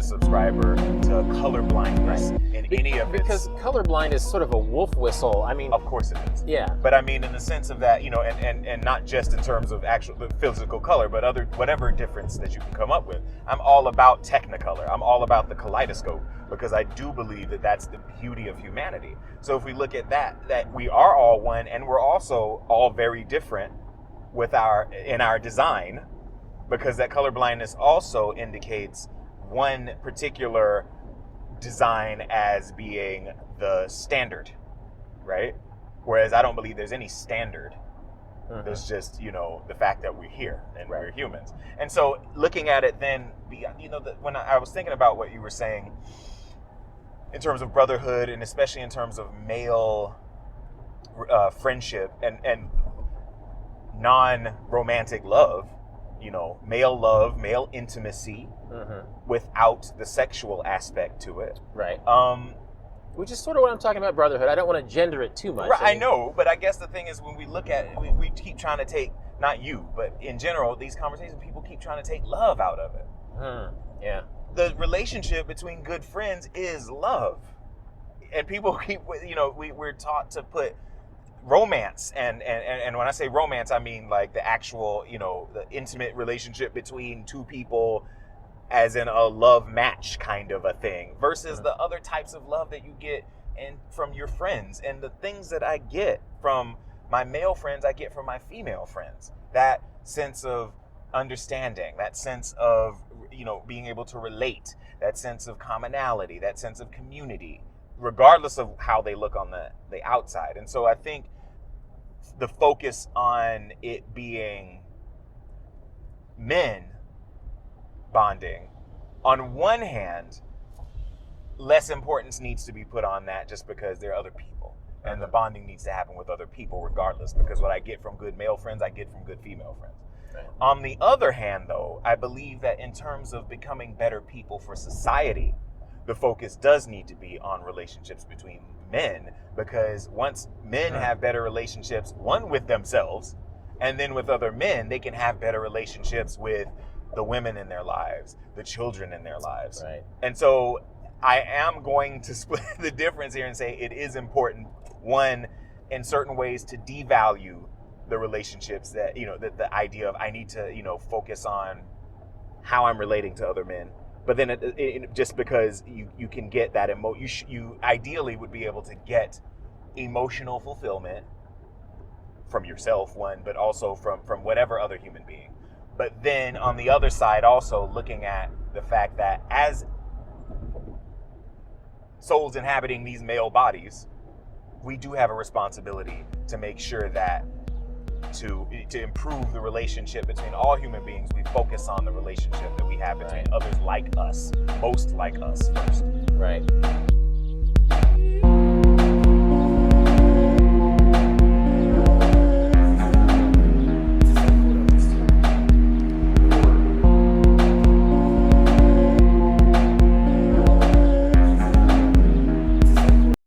subscriber to color blindness in any of because its... colorblind is sort of a wolf whistle. I mean, Of course it is. yeah. But I mean, in the sense of that, and not just in terms of actual physical color, but whatever difference that you can come up with. I'm all about technicolor. I'm all about the kaleidoscope, because I do believe that that's the beauty of humanity. So if we look at that we are all one, and we're also all very different in our design, because that color blindness also indicates one particular design as being the standard, right? Whereas I don't believe there's any standard. There's just, the fact that we're here and we're humans. And so looking at it then, when I was thinking about what you were saying in terms of brotherhood, and especially in terms of male friendship and non-romantic love, male intimacy without the sexual aspect to it. Right. Which is sort of what I'm talking about, brotherhood. I don't want to gender it too much. Right, I know, but I guess the thing is, when we look at it, we keep trying to take, not you, but in general, these conversations, people keep trying to take love out of it. Yeah. The relationship between good friends is love. And people keep, we're taught to put romance, and when I say romance, I mean like the actual, the intimate relationship between two people, as in a love match kind of a thing, versus the other types of love that you get from your friends. And the things that I get from my male friends, I get from my female friends. That sense of understanding, that sense of, being able to relate, that sense of commonality, that sense of community, regardless of how they look on the outside. And so I think the focus on it being men bonding, on one hand, less importance needs to be put on that, just because there are other people, and the bonding needs to happen with other people regardless, because what I get from good male friends, I get from good female friends. Right. On the other hand, though, I believe that in terms of becoming better people for society, the focus does need to be on relationships between men, because once men have better relationships, one with themselves, and then with other men, they can have better relationships with the women in their lives, the children in their lives. Right. And so I am going to split the difference here and say it is important, one, in certain ways, to devalue the relationships that, the idea of I need to, focus on how I'm relating to other men. But then just because you can get that you ideally would be able to get emotional fulfillment from yourself, one, but also from whatever other human being. But then on the other side, also looking at the fact that as souls inhabiting these male bodies, we do have a responsibility to make sure that to improve the relationship between all human beings, we focus on the relationship that we have between others like us, most like us first. Right.